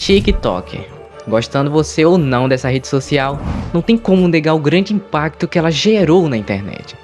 TikTok. Gostando você ou não dessa rede social, não tem como negar o grande impacto que ela gerou na internet.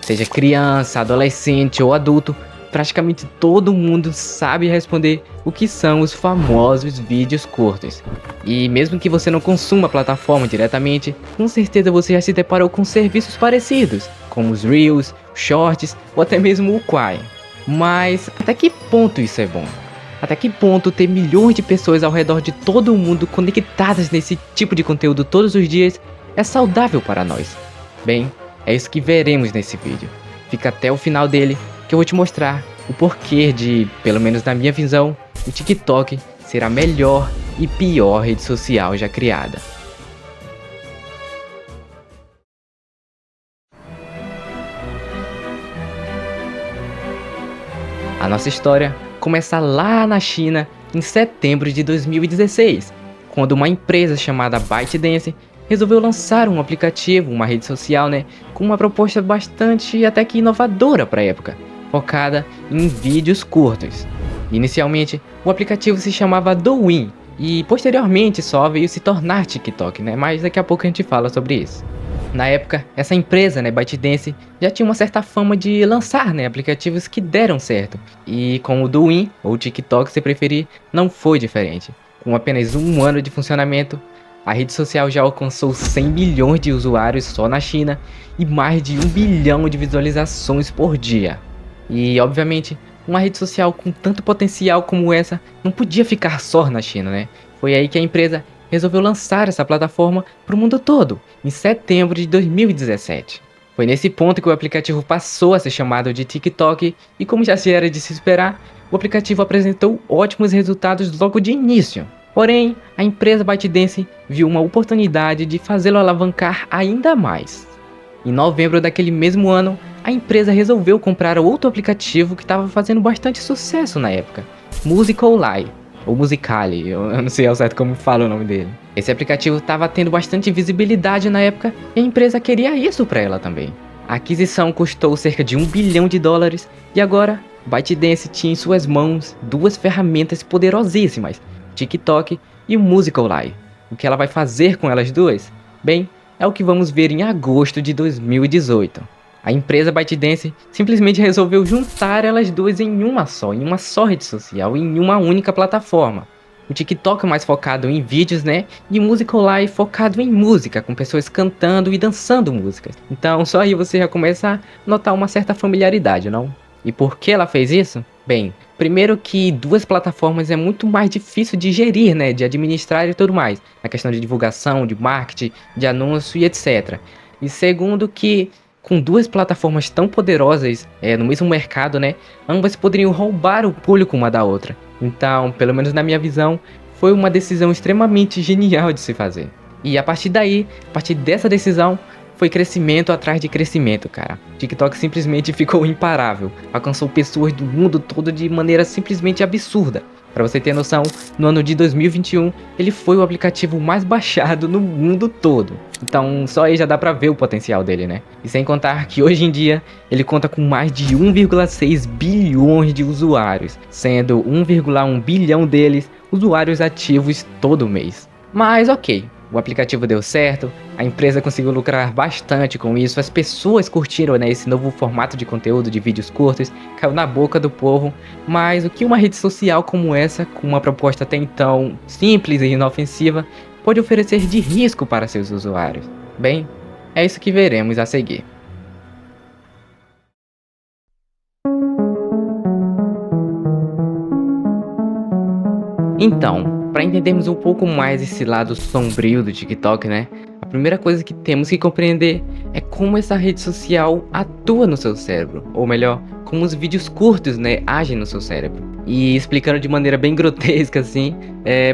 Seja criança, adolescente ou adulto, praticamente todo mundo sabe responder o que são os famosos vídeos curtos. E mesmo que você não consuma a plataforma diretamente, com certeza você já se deparou com serviços parecidos, como os Reels, Shorts ou até mesmo o Quai. Mas até que ponto isso é bom? Até que ponto ter milhões de pessoas ao redor de todo o mundo conectadas nesse tipo de conteúdo todos os dias é saudável para nós? Bem, é isso que veremos nesse vídeo. Fica até o final dele que eu vou te mostrar o porquê de, pelo menos na minha visão, o TikTok ser a melhor e pior rede social já criada. A nossa história começa lá na China em setembro de 2016, quando uma empresa chamada ByteDance resolveu lançar um aplicativo, uma rede social, com uma proposta bastante até que inovadora para a época, focada em vídeos curtos. Inicialmente, o aplicativo se chamava Douyin e posteriormente só veio se tornar TikTok, mas daqui a pouco a gente fala sobre isso. Na época, essa empresa, ByteDance, já tinha uma certa fama de lançar, aplicativos que deram certo. E com o Douyin, ou TikTok se preferir, não foi diferente. Com apenas um ano de funcionamento, a rede social já alcançou 100 milhões de usuários só na China e mais de 1 bilhão de visualizações por dia. E, obviamente, uma rede social com tanto potencial como essa não podia ficar só na China, Foi aí que a empresa resolveu lançar essa plataforma para o mundo todo, em setembro de 2017. Foi nesse ponto que o aplicativo passou a ser chamado de TikTok e, como já se era de se esperar, o aplicativo apresentou ótimos resultados logo de início. Porém, a empresa ByteDance viu uma oportunidade de fazê-lo alavancar ainda mais. Em novembro daquele mesmo ano, a empresa resolveu comprar outro aplicativo que estava fazendo bastante sucesso na época, Musical.ly. Ou Musical.ly, eu não sei ao certo como fala o nome dele. Esse aplicativo estava tendo bastante visibilidade na época e a empresa queria isso para ela também. A aquisição custou cerca de 1 bilhão de dólares e agora ByteDance tinha em suas mãos duas ferramentas poderosíssimas, TikTok e o Musical.ly. O que ela vai fazer com elas duas? Bem, é o que vamos ver em agosto de 2018. A empresa ByteDance simplesmente resolveu juntar elas duas em uma só rede social, em uma única plataforma. O TikTok é mais focado em vídeos, e o Musical.ly focado em música, com pessoas cantando e dançando músicas. Então só aí você já começa a notar uma certa familiaridade, não? E por que ela fez isso? Bem, primeiro que duas plataformas é muito mais difícil de gerir, de administrar e tudo mais, na questão de divulgação, de marketing, de anúncio e etc. E segundo que com duas plataformas tão poderosas no mesmo mercado, ambas poderiam roubar o público uma da outra. Então, pelo menos na minha visão, foi uma decisão extremamente genial de se fazer. E a partir daí, a partir dessa decisão, foi crescimento atrás de crescimento, cara. TikTok simplesmente ficou imparável, alcançou pessoas do mundo todo de maneira simplesmente absurda. Pra você ter noção, no ano de 2021, ele foi o aplicativo mais baixado no mundo todo. Então só aí já dá pra ver o potencial dele, E sem contar que hoje em dia, ele conta com mais de 1,6 bilhões de usuários, sendo 1,1 bilhão deles usuários ativos todo mês. Mas ok, o aplicativo deu certo, a empresa conseguiu lucrar bastante com isso, as pessoas curtiram esse novo formato de conteúdo de vídeos curtos, caiu na boca do povo, mas o que uma rede social como essa, com uma proposta até então simples e inofensiva, pode oferecer de risco para seus usuários? Bem, é isso que veremos a seguir. Então, para entendermos um pouco mais esse lado sombrio do TikTok, a primeira coisa que temos que compreender é como essa rede social atua no seu cérebro, ou melhor, como os vídeos curtos, agem no seu cérebro. E explicando de maneira bem grotesca assim,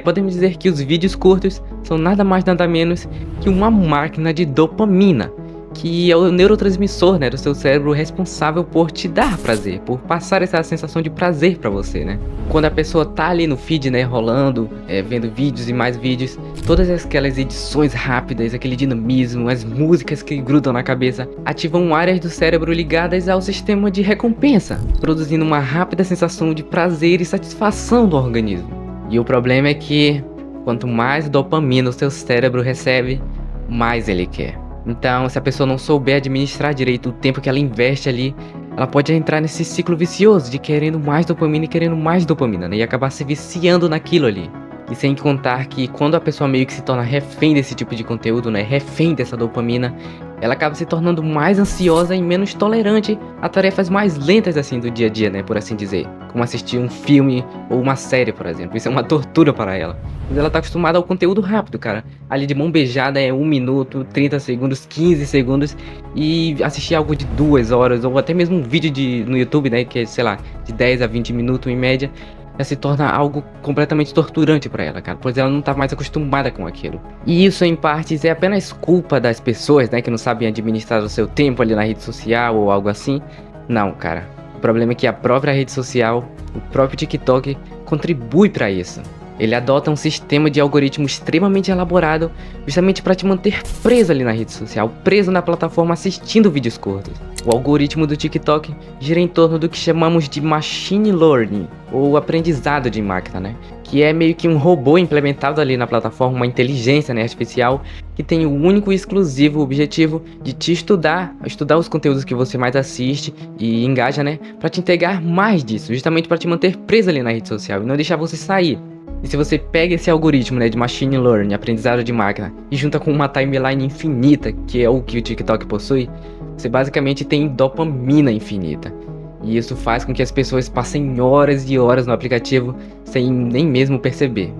podemos dizer que os vídeos curtos são nada mais nada menos que uma máquina de dopamina, que é o neurotransmissor, do seu cérebro responsável por te dar prazer, por passar essa sensação de prazer pra você, Quando a pessoa tá ali no feed, rolando, vendo vídeos e mais vídeos, todas aquelas edições rápidas, aquele dinamismo, as músicas que grudam na cabeça, ativam áreas do cérebro ligadas ao sistema de recompensa, produzindo uma rápida sensação de prazer e satisfação do organismo. E o problema é que Quanto mais dopamina o seu cérebro recebe, mais ele quer. Então, se a pessoa não souber administrar direito o tempo que ela investe ali, ela pode entrar nesse ciclo vicioso de querendo mais dopamina e querendo mais dopamina, né? E acabar se viciando naquilo ali. E sem contar que quando a pessoa meio que se torna refém desse tipo de conteúdo, né? Refém dessa dopamina, ela acaba se tornando mais ansiosa e menos tolerante a tarefas mais lentas assim do dia a dia, né? Por assim dizer. Como assistir um filme ou uma série, por exemplo. Isso é uma tortura para ela. Mas ela tá acostumada ao conteúdo rápido, cara. Ali de mão beijada é 1 minuto, 30 segundos, 15 segundos. E assistir algo de 2 horas, ou até mesmo um vídeo no YouTube, né? Que é, sei lá, de 10 a 20 minutos em média. Já se torna algo completamente torturante pra ela, cara, pois ela não tá mais acostumada com aquilo. E isso, em partes, é apenas culpa das pessoas, né, que não sabem administrar o seu tempo ali na rede social ou algo assim. Não, cara. O problema é que a própria rede social, o próprio TikTok, contribui pra isso. Ele adota um sistema de algoritmo extremamente elaborado justamente para te manter preso ali na rede social, preso na plataforma assistindo vídeos curtos. O algoritmo do TikTok gira em torno do que chamamos de machine learning, ou aprendizado de máquina, né? Que é meio que um robô implementado ali na plataforma, uma inteligência, né, artificial, que tem o único e exclusivo objetivo de te estudar os conteúdos que você mais assiste e engaja, né? Para te entregar mais disso, justamente para te manter preso ali na rede social e não deixar você sair. E se você pega esse algoritmo, né, de machine learning, aprendizado de máquina, e junta com uma timeline infinita, que é o que o TikTok possui, você basicamente tem dopamina infinita. E isso faz com que as pessoas passem horas e horas no aplicativo sem nem mesmo perceber.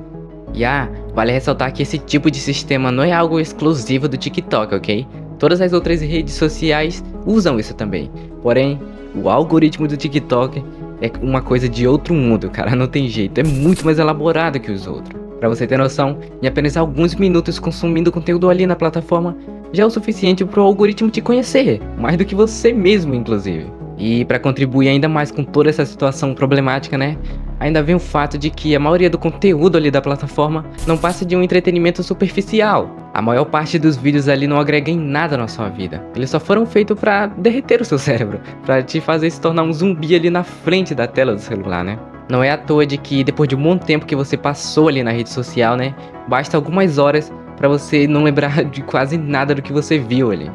E vale ressaltar que esse tipo de sistema não é algo exclusivo do TikTok, ok? Todas as outras redes sociais usam isso também. Porém, o algoritmo do TikTok é uma coisa de outro mundo, cara, não tem jeito, é muito mais elaborado que os outros. Pra você ter noção, em apenas alguns minutos consumindo conteúdo ali na plataforma, já é o suficiente pro algoritmo te conhecer, mais do que você mesmo, inclusive. E para contribuir ainda mais com toda essa situação problemática, né, ainda vem o fato de que a maioria do conteúdo ali da plataforma não passa de um entretenimento superficial. A maior parte dos vídeos ali não agrega em nada na sua vida. Eles só foram feitos para derreter o seu cérebro, para te fazer se tornar um zumbi ali na frente da tela do celular, né? Não é à toa de que depois de um bom tempo que você passou ali na rede social, né, basta algumas horas para você não lembrar de quase nada do que você viu ali.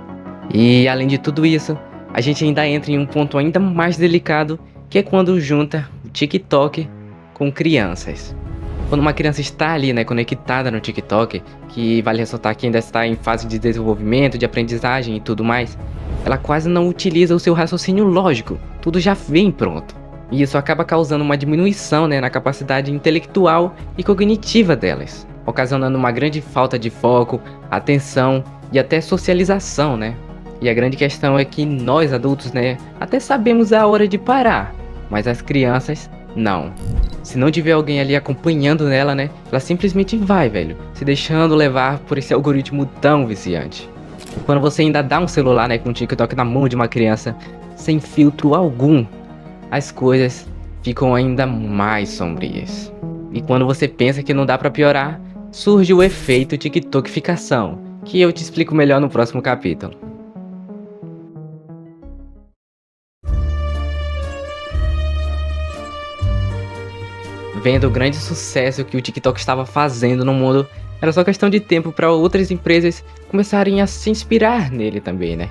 E além de tudo isso, a gente ainda entra em um ponto ainda mais delicado, que é quando junta o TikTok com crianças. Quando uma criança está ali, né, conectada no TikTok, que vale ressaltar que ainda está em fase de desenvolvimento, de aprendizagem e tudo mais, ela quase não utiliza o seu raciocínio lógico, tudo já vem pronto. E isso acaba causando uma diminuição, né, na capacidade intelectual e cognitiva delas, ocasionando uma grande falta de foco, atenção e até socialização, né? E a grande questão é que nós adultos, né, até sabemos a hora de parar, mas as crianças não. Se não tiver alguém ali acompanhando nela, né, ela simplesmente vai, velho, se deixando levar por esse algoritmo tão viciante. Quando você ainda dá um celular, né, com um TikTok na mão de uma criança, sem filtro algum, as coisas ficam ainda mais sombrias. E quando você pensa que não dá pra piorar, surge o efeito TikTokificação, que eu te explico melhor no próximo capítulo. Vendo o grande sucesso que o TikTok estava fazendo no mundo, era só questão de tempo para outras empresas começarem a se inspirar nele também, né?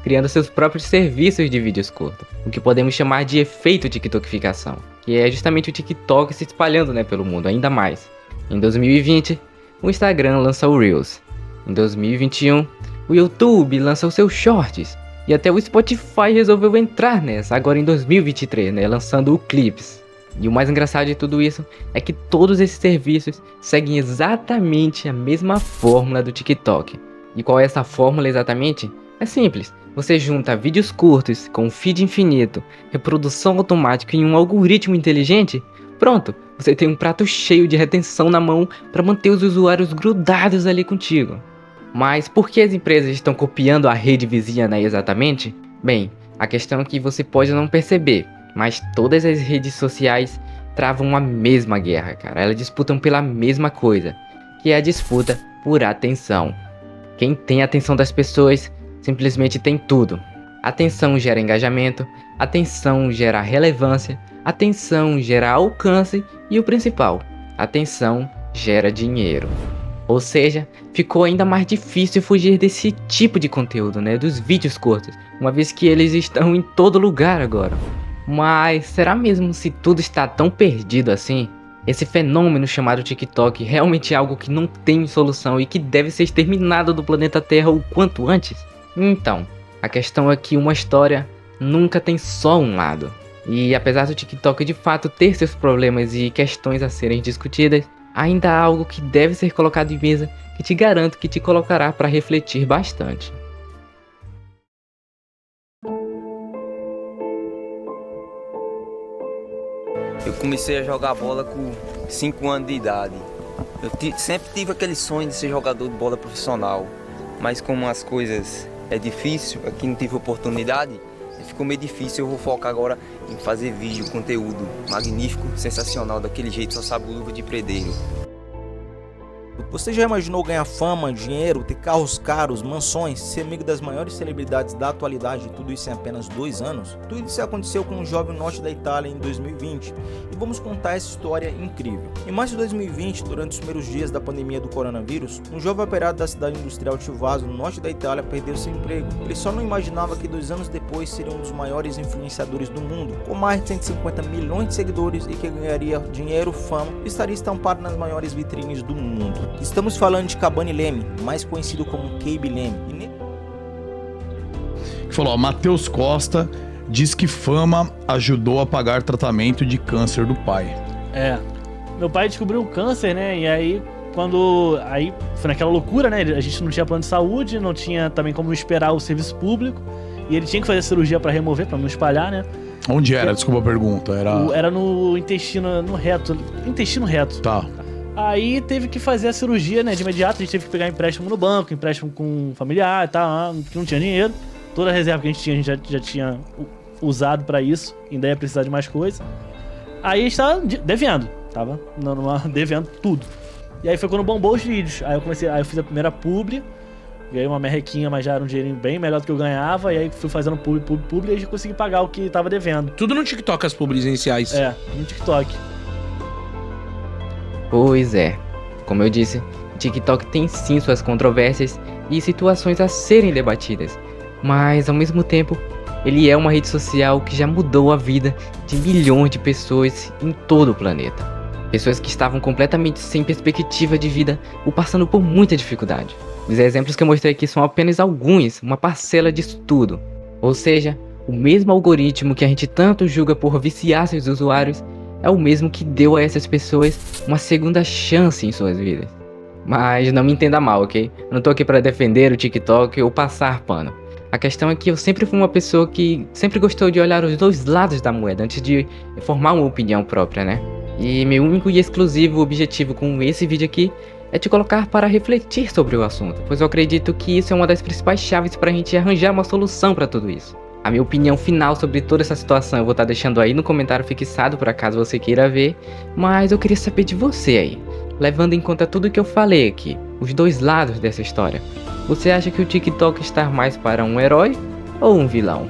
Criando seus próprios serviços de vídeos curtos, o que podemos chamar de efeito TikTokificação, que é justamente o TikTok se espalhando, né, pelo mundo ainda mais. Em 2020, o Instagram lança o Reels. Em 2021, o YouTube lança os seus Shorts. E até o Spotify resolveu entrar nessa, agora em 2023, né, lançando o Clips. E o mais engraçado de tudo isso é que todos esses serviços seguem exatamente a mesma fórmula do TikTok. E qual é essa fórmula exatamente? É simples, você junta vídeos curtos com feed infinito, reprodução automática e um algoritmo inteligente, pronto, você tem um prato cheio de retenção na mão para manter os usuários grudados ali contigo. Mas por que as empresas estão copiando a rede vizinha, né, exatamente? Bem, a questão é que você pode não perceber, mas todas as redes sociais travam a mesma guerra, cara. Elas disputam pela mesma coisa, que é a disputa por atenção. Quem tem a atenção das pessoas simplesmente tem tudo. Atenção gera engajamento, atenção gera relevância, atenção gera alcance e o principal, atenção gera dinheiro. Ou seja, ficou ainda mais difícil fugir desse tipo de conteúdo, né, dos vídeos curtos, uma vez que eles estão em todo lugar agora. Mas será mesmo se tudo está tão perdido assim? Esse fenômeno chamado TikTok realmente é algo que não tem solução e que deve ser exterminado do planeta Terra o quanto antes? Então, a questão é que uma história nunca tem só um lado. E apesar do TikTok de fato ter seus problemas e questões a serem discutidas, ainda há algo que deve ser colocado em mesa que te garanto que te colocará para refletir bastante. Eu comecei a jogar bola com 5 anos de idade. Sempre tive aquele sonho de ser jogador de bola profissional, mas como as coisas é difícil, aqui não tive oportunidade, ficou meio difícil. Eu vou focar agora em fazer vídeo, conteúdo magnífico, sensacional, daquele jeito só sabe o luva de predeiro. Você já imaginou ganhar fama, dinheiro, ter carros caros, mansões, ser amigo das maiores celebridades da atualidade, tudo isso em apenas 2 anos? Tudo isso aconteceu com um jovem norte da Itália em 2020 e vamos contar essa história incrível. Em março de 2020, durante os primeiros dias da pandemia do coronavírus, um jovem operário da cidade industrial de Vaso, no norte da Itália, perdeu seu emprego. Ele só não imaginava que 2 anos depois seria um dos maiores influenciadores do mundo, com mais de 150 milhões de seguidores e que ganharia dinheiro, fama e estaria estampado nas maiores vitrines do mundo. Estamos falando de Cabani Leme, mais conhecido como Cabe Leme. Falou, Matheus Costa diz que fama ajudou a pagar tratamento de câncer do pai. Meu pai descobriu o câncer, né? E aí, aí foi naquela loucura, né? A gente não tinha plano de saúde, não tinha também como esperar o serviço público. E ele tinha que fazer a cirurgia pra remover, pra não espalhar, né? Onde era? Desculpa a pergunta. Era no intestino, no reto. Intestino reto. Tá. Aí teve que fazer a cirurgia, né, de imediato. A gente teve que pegar empréstimo no banco, empréstimo com um familiar e tal, que não tinha dinheiro. Toda a reserva que a gente já tinha usado pra isso, ainda ia precisar de mais coisa. Aí a gente tava devendo, devendo tudo. E aí foi quando bombou os vídeos. Aí eu fiz a primeira publi, ganhei uma merrequinha, mas já era um dinheirinho bem melhor do que eu ganhava. E aí fui fazendo publi, e aí já consegui pagar o que tava devendo. Tudo no TikTok, as publis iniciais. No TikTok. Pois é, como eu disse, o TikTok tem sim suas controvérsias e situações a serem debatidas, mas ao mesmo tempo, ele é uma rede social que já mudou a vida de milhões de pessoas em todo o planeta. Pessoas que estavam completamente sem perspectiva de vida ou passando por muita dificuldade. Os exemplos que eu mostrei aqui são apenas alguns, uma parcela disso tudo. Ou seja, o mesmo algoritmo que a gente tanto julga por viciar seus usuários é o mesmo que deu a essas pessoas uma segunda chance em suas vidas. Mas não me entenda mal, ok? Eu não tô aqui pra defender o TikTok ou passar pano. A questão é que eu sempre fui uma pessoa que sempre gostou de olhar os dois lados da moeda antes de formar uma opinião própria, né? E meu único e exclusivo objetivo com esse vídeo aqui é te colocar para refletir sobre o assunto, pois eu acredito que isso é uma das principais chaves pra gente arranjar uma solução pra tudo isso. A minha opinião final sobre toda essa situação eu vou estar deixando aí no comentário fixado por acaso você queira ver, mas eu queria saber de você aí, levando em conta tudo que eu falei aqui, os dois lados dessa história. Você acha que o TikTok está mais para um herói ou um vilão?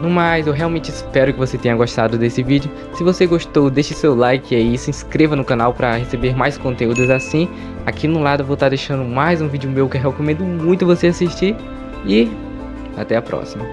No mais, eu realmente espero que você tenha gostado desse vídeo. Se você gostou, deixe seu like aí e se inscreva no canal para receber mais conteúdos assim. Aqui no lado eu vou estar deixando mais um vídeo meu que eu recomendo muito você assistir. E até a próxima.